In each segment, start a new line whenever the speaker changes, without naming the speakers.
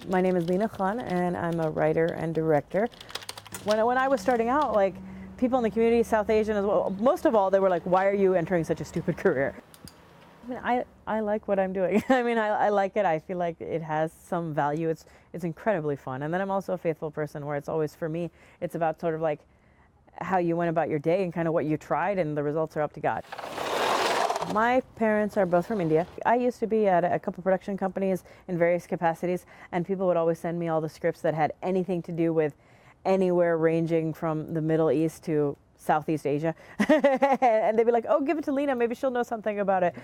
My name is Lena Khan, and I'm a writer and director. When I was starting out, like, people in the community, South Asian as well, most of all, they were like, why are you entering such a stupid career? I mean, I like what I'm doing. I mean, I like it. I feel like it has some value. It's incredibly fun. And then I'm also a faithful person where it's always, for me, it's about sort of like how you went about your day and kind of what you tried, and the results are up to God. My parents are both from India. I used to be at a couple production companies in various capacities, and people would always send me all the scripts that had anything to do with anywhere ranging from the Middle East to Southeast Asia. And they'd be like, oh, give it to Lena, maybe she'll know something about it.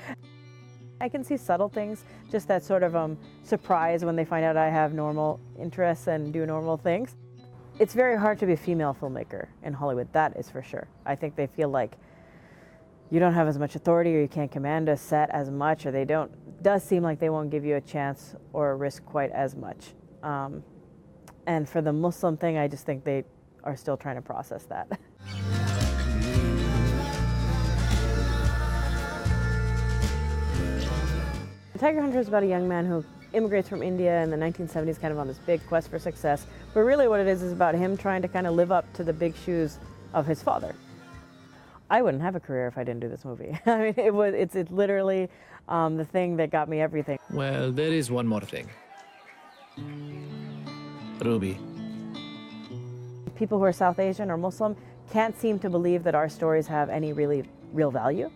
I can see subtle things, just that sort of surprise when they find out I have normal interests and do normal things. It's very hard to be a female filmmaker in Hollywood, that is for sure. I think they feel like you don't have as much authority, or you can't command a set as much, or they don't, does seem like they won't give you a chance or a risk quite as much. And for the Muslim thing, I just think they are still trying to process that. The Tiger Hunter is about a young man who immigrates from India in the 1970s, kind of on this big quest for success. But really what it is about him trying to kind of live up to the big shoes of his father. I wouldn't have a career if I didn't do this movie. I mean, it's literally the thing that got me everything.
Well, there is one more thing. Ruby.
People who are South Asian or Muslim can't seem to believe that our stories have any real value.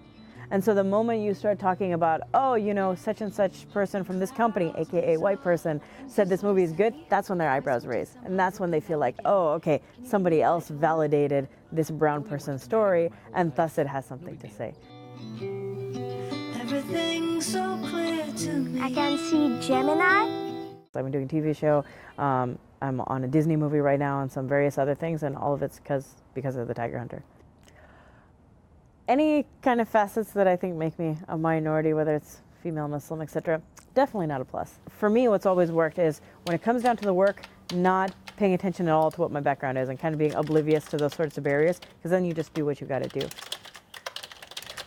And so the moment you start talking about, oh, you know, such and such person from this company, AKA white person, said this movie is good, that's when their eyebrows raise. And that's when they feel like, oh, okay, somebody else validated this brown person's story, and thus it has something to say.
Everything's so clear to me.
I can see Gemini.
I've been doing a TV show, I'm on a Disney movie right now, and some various other things, and all of it's because of the Tiger Hunter. Any kind of facets that I think make me a minority, whether it's female, Muslim, etc., definitely not a plus. For me, what's always worked is when it comes down to the work, not paying attention at all to what my background is and kind of being oblivious to those sorts of barriers, because then you just do what you got to do.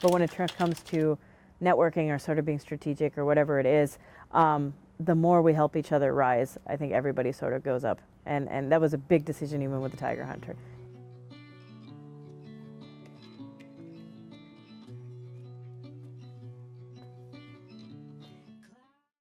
But when it comes to networking or sort of being strategic or whatever it is, the more we help each other rise, I think everybody sort of goes up. And that was a big decision even with the Tiger Hunter.